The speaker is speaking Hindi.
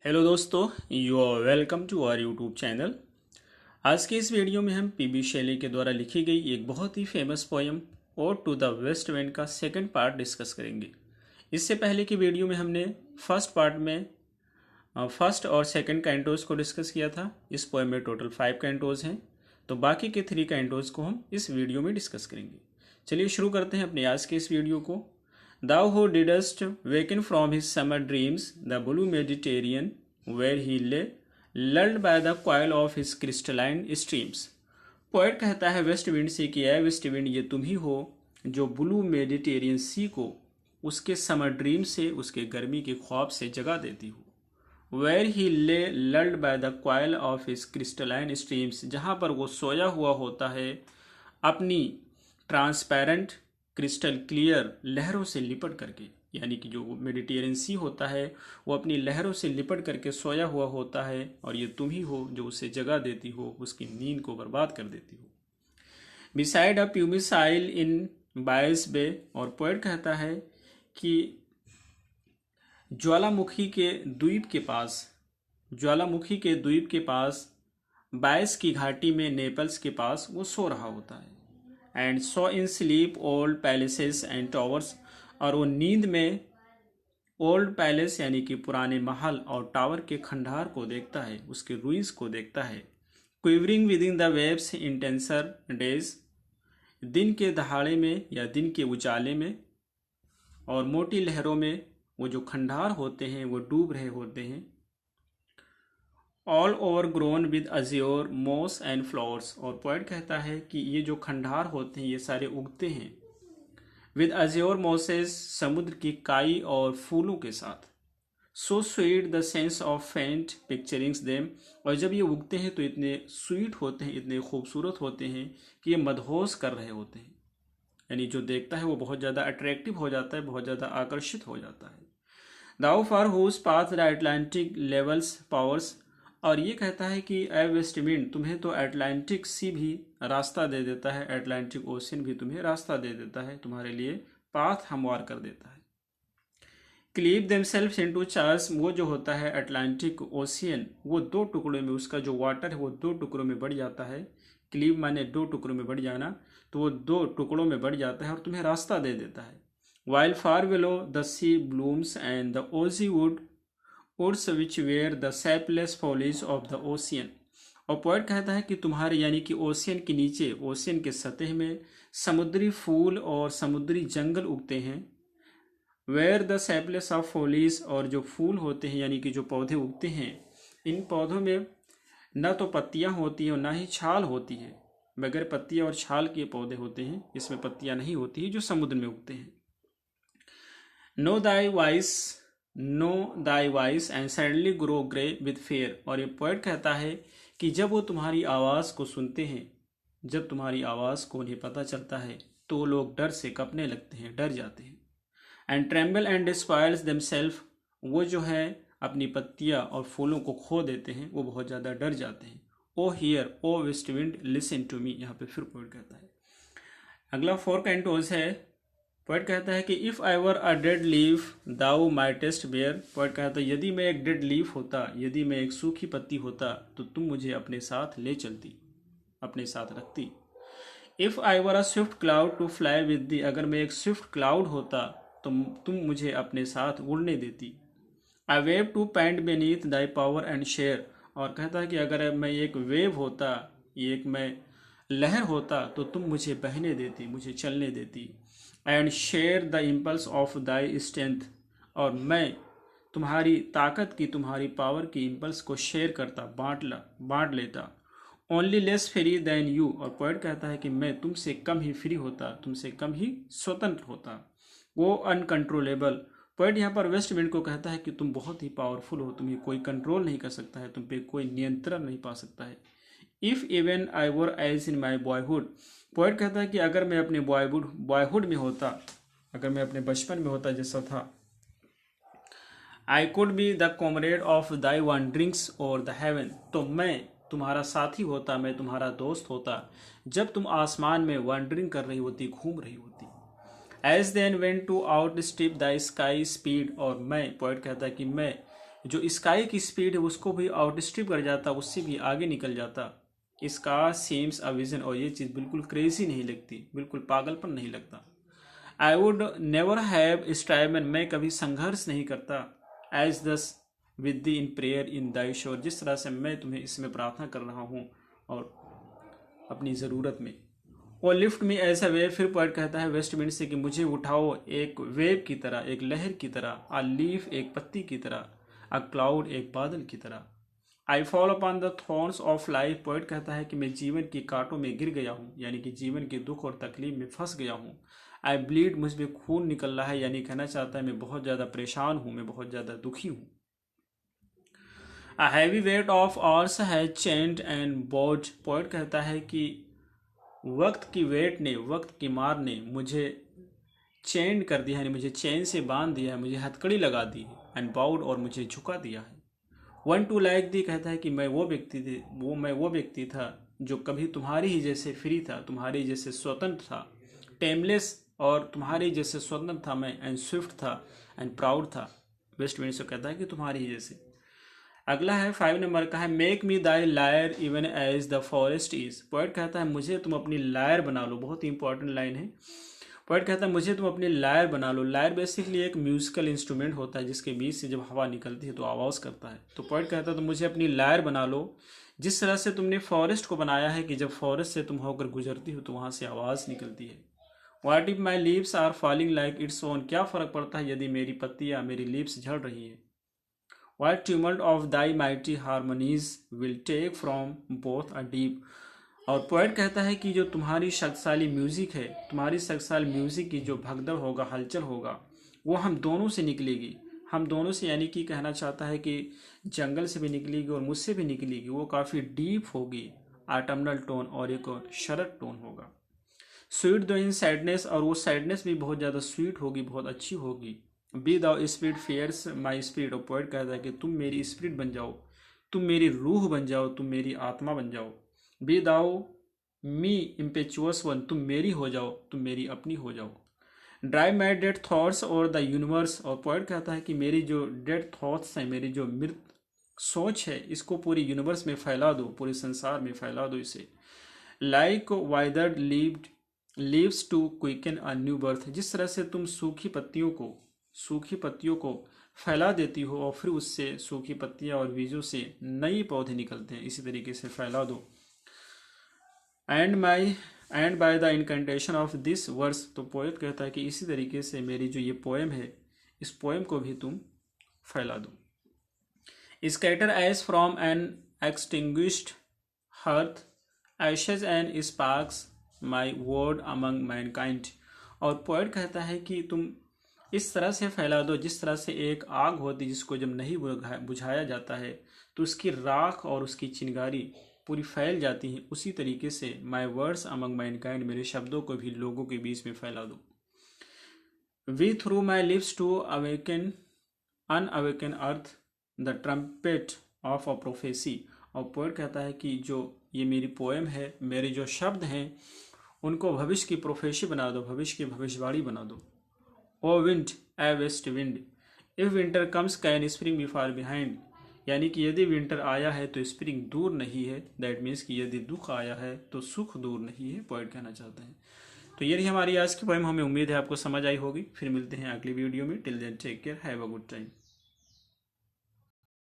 हेलो दोस्तों, you are welcome to our YouTube channel. आज के इस वीडियो में हम पीबी शैली के द्वारा लिखी गई एक बहुत ही famous poem Ode to the West Wind का सेकंड पार्ट डिस्कस करेंगे। इससे पहले की वीडियो में हमने फर्स्ट पार्ट में फर्स्ट और सेकंड कैंटोज को डिस्कस किया था। इस पोयम में टोटल 5 कैंटोज हैं, तो बाकी के 3 कैंटोज को हम इस वीडियो में डिस्कस करेंगे। चलिए शुरू करते हैं अपने आज के इस वीडियो को। Thou who didst waken from his summer dreams, the blue Mediterranean, where he lay, lulled by the coil of his crystalline streams. Poet कहता है वेस्ट विंड से कि ऐ वेस्ट विंड, ये तुम ही हो जो ब्लू मेडिटेरियन सी को उसके समर ड्रीम से, उसके गर्मी के ख्वाब से जगा देती हो। Where he lay lulled by the coil of his crystalline streams, जहाँ पर वो सोया हुआ होता है अपनी ट्रांसपेरेंट क्रिस्टल क्लियर लहरों से लिपट करके, यानी कि जो मेडिटेरियन सी होता है वो अपनी लहरों से लिपट करके सोया हुआ होता है, और ये तुम ही हो जो उसे जगा देती हो, उसकी नींद को बर्बाद कर देती हो। बिसाइड अ प्यूमिसाइल इन बायस बे, और पोएट कहता है कि ज्वालामुखी के द्वीप के पास बायस की घाटी में नेपल्स के पास वो सो रहा होता है। And so in sleep old palaces and towers, और वो नींद में ओल्ड पैलेस यानी कि पुराने महल और टावर के खंडहर को देखता है, उसके रुइंस को देखता है। Quivering with in the waves in tensor days, दिन के दहाड़े में या दिन के उजाले में और मोटी लहरों में वो जो खंडहर होते हैं वो डूब रहे होते हैं। All over grown with azure moss and flowers, और पोएट कहता है कि ये जो खंडहर होते हैं ये सारे उगते हैं विद अज्योर मॉसेस, समुद्र की काई और फूलों के साथ। So sweet the sense of फेंट पिक्चरिंग्स देम, और जब ये उगते हैं तो इतने स्वीट होते हैं, इतने खूबसूरत होते हैं कि ये मदहोश कर रहे होते हैं, यानी जो देखता है वो बहुत ज़्यादा अट्रैक्टिव हो जाता है, बहुत ज़्यादा आकर्षित हो जाता है। Thou for whose path the Atlantic levels powers, और ये कहता है कि ए वेस्ट विंड, तुम्हें तो अटलांटिक सी भी रास्ता दे देता है, अटलांटिक ओशियन भी तुम्हें रास्ता दे देता है, तुम्हारे लिए पाथ हमवार कर देता है। क्लीव देमसेल्व्स इनटू चार्स, वो जो होता है अटलांटिक ओशियन वो 2 टुकड़ों में, उसका जो वाटर है वो 2 टुकड़ों में बढ़ जाता है। क्लीव माने 2 टुकड़ों में बढ़ जाना, तो वो 2 टुकड़ों में बढ़ जाता है और तुम्हें रास्ता दे देता है। While far below the sea blooms and the oozy woods which wear the sapless foliage of the ocean, और पोएट कहता है कि तुम्हारे यानी कि ओशियन के नीचे, ओशियन के सतह में समुद्री फूल और समुद्री जंगल उगते हैं। वेयर द सैपलेस ऑफ फॉलीज, और जो फूल होते हैं यानी कि जो पौधे उगते हैं, इन पौधों में न तो पत्तियां होती हैं और ना ही छाल होती है, बगैर पत्तियां और छाल के पौधे होते हैं, इसमें पत्तियां नहीं होती है जो समुद्र में उगते हैं। No thy voice and suddenly grow grey with fair, और ये पोएट कहता है कि जब वो तुम्हारी आवाज़ को सुनते हैं, जब तुम्हारी आवाज़ को उन्हें पता चलता है तो वो लोग डर से कँपने लगते हैं, डर जाते हैं। एंड ट्रेम्बल एंड डिस्पायर्स देमसेल्फ, वो जो है अपनी पत्तियाँ और फूलों को खो देते हैं, वो बहुत ज़्यादा डर जाते हैं। O hear O West Wind listen to me, यहाँ पे फिर पोएट कहता है। अगला 4 कैंटोज है। पोएट कहता है कि if I were a dead leaf thou mightest bear, poet कहता है यदि मैं एक डेड लीफ होता, यदि मैं एक सूखी पत्ती होता तो तुम मुझे अपने साथ ले चलती, अपने साथ रखती। If I were a swift cloud to fly with thee, अगर मैं एक स्विफ्ट क्लाउड होता तो तुम मुझे अपने साथ उड़ने देती। I were to pant beneath thy power and share, और कहता है कि अगर मैं एक वेव होता, एक मैं लहर होता तो तुम मुझे बहने देती, मुझे चलने देती। And share the impulse of thy strength, और मैं तुम्हारी ताकत की, तुम्हारी पावर की इम्पल्स को शेयर करता, बांट लेता। Only less free than you, और पोएट कहता है कि मैं तुमसे कम ही फ्री होता, तुमसे कम ही स्वतंत्र होता। वो अनकंट्रोलेबल, पोएट यहाँ पर वेस्ट विंड को कहता है कि तुम बहुत ही पावरफुल हो, तुम्हें कोई कंट्रोल नहीं कर सकता है, तुम पे कोई नियंत्रण नहीं पा सकता है। If even I were as in my boyhood, poet कहता है कि अगर मैं अपने बॉयहुड में होता, अगर मैं अपने बचपन में होता जैसा था, I could be the comrade of thy wanderings और द हेवन, तो मैं तुम्हारा साथी होता, मैं तुम्हारा दोस्त होता जब तुम आसमान में वॉन्ड्रिंग कर रही होती, घूम रही होती। As then when to outstrip the sky speed, और मैं, पोएट कहता है कि मैं जो स्काई की स्पीड है उसको भी आउटस्ट्रिप कर जाता, उससे भी आगे निकल जाता। इसका सेम्स अ विजन, और ये चीज़ बिल्कुल क्रेजी नहीं लगती, बिल्कुल पागलपन नहीं लगता। आई वुड नेवर हैव स्ट्राइवन, मैं कभी संघर्ष नहीं करता। एज दस विद दी इन प्रेयर इन दाई शोर, जिस तरह से मैं तुम्हें इसमें प्रार्थना कर रहा हूँ और अपनी ज़रूरत में। और लिफ्ट में ऐसा वेव, फिर पोएट कहता है वेस्ट विंड से कि मुझे उठाओ एक वेव की तरह, एक लहर की तरह। अ लीफ, एक पत्ती की तरह। अ क्लाउड, एक बादल की तरह। I fall upon the thorns of life, poet कहता है कि मैं जीवन की कांटों में गिर गया हूँ, यानी कि जीवन के दुख और तकलीफ में फंस गया हूँ। आई ब्लीड, मुझ में खून निकल रहा है, यानी कहना चाहता है मैं बहुत ज़्यादा परेशान हूँ, मैं बहुत ज़्यादा दुखी हूँ। A heavy weight of hours has चेंड and बोझ, पोएट कहता है कि वक्त की वेट ने, वक्त की मार ने मुझे चेंड कर दिया है, यानी मुझे चैन से बांध दिया है, मुझे हथकड़ी लगा दी है। एंड बाउड, और मुझे झुका दिया है। वन टू लाइक दी कहता है कि मैं वो व्यक्ति था जो कभी तुम्हारी ही जैसे फ्री था, तुम्हारी जैसे स्वतंत्र था, टेमलेस, और तुम्हारी जैसे स्वतंत्र था मैं, एंड स्विफ्ट था, एंड प्राउड था। वेस्ट विंड से कहता है कि तुम्हारी ही जैसे। अगला है 5 नंबर का है make me thy lyre even as the forest is, poet कहता है मुझे तुम अपनी लायर बना लो। बहुत ही इंपॉर्टेंट लाइन है। पोएट कहता है मुझे तुम अपनी लायर बना लो। लायर बेसिकली एक म्यूजिकल इंस्ट्रूमेंट होता है जिसके बीच से जब हवा निकलती है तो आवाज़ करता है। तो पोएट कहता है तुम मुझे अपनी लायर बना लो, जिस तरह से तुमने फॉरेस्ट को बनाया है कि जब फॉरेस्ट से तुम होकर गुजरती हो तो वहाँ से आवाज़ निकलती है। What if my leaves are falling like its own, क्या फ़र्क पड़ता है यदि मेरी पत्तियाँ, मेरी लीव्स झड़ रही है। What tumult of thy mighty harmonies will take from both a deep, और पोएट कहता है कि जो तुम्हारी शक्तिशाली म्यूजिक है, तुम्हारी शक्तिशाली म्यूजिक की जो भगदड़ होगा, हलचल होगा, वो हम दोनों से निकलेगी। हम दोनों से, यानी कि कहना चाहता है कि जंगल से भी निकलेगी और मुझसे भी निकलेगी। वो काफ़ी डीप होगी, ऑटमनल टोन, और एक शरद टोन होगा। स्वीट दो इन सैडनेस, और वो सैडनेस भी बहुत ज़्यादा स्वीट होगी, बहुत अच्छी होगी। Be thou spirit fierce my spirit, और पोएट कहता है कि तुम मेरी स्पिरिट बन जाओ, तुम मेरी रूह बन जाओ, तुम मेरी आत्मा बन जाओ। बी दाउ मी इम्पेचुअस वन, तुम मेरी हो जाओ, तुम मेरी अपनी हो जाओ। ड्राइव माई डेड थॉट्स और द यूनिवर्स, और पोएट कहता है कि मेरी जो डेड थॉट्स हैं, मेरी जो मृत सोच है, इसको पूरी यूनिवर्स में फैला दो, पूरे संसार में फैला दो इसे। Like withered leaves to quicken a new birth, जिस तरह से तुम सूखी पत्तियों को फैला देती हो और फिर उससे सूखी पत्तियां और बीजों से नई पौधे निकलते हैं, इसी तरीके से फैला दो। And by the incantation of this verse, तो पोएट कहता है कि इसी तरीके से मेरी जो ये पोएम है, इस पोएम को भी तुम फैला दो। Scatter as from an extinguished hearth, ashes and sparks my word among mankind, और पोएट कहता है कि तुम इस तरह से फैला दो जिस तरह से एक आग होती जिसको जब नहीं बुझाया जाता है तो उसकी राख और उसकी चिंगारी पूरी फैल जाती है, उसी तरीके से माई वर्ड्स अमंग मैनकाइंड, मेरे शब्दों को भी लोगों के बीच में फैला दो। Be through my lips to awaken unawaken earth the trumpet of a prophecy, और पोएट कहता है कि जो ये मेरी पोएम है, मेरे जो शब्द हैं, उनको भविष्य की प्रोफेसी बना दो, भविष्य की भविष्यवाणी बना दो। O wind a West Wind, if winter comes can spring be far behind, यानी कि यदि विंटर आया है तो स्प्रिंग दूर नहीं है। दैट मीन्स कि यदि दुख आया है तो सुख दूर नहीं है, पोएट कहना चाहते हैं। तो ये रही हमारी आज की पोएम। हमें उम्मीद है आपको समझ आई होगी। फिर मिलते हैं अगली वीडियो में। Till then take care, have a good time.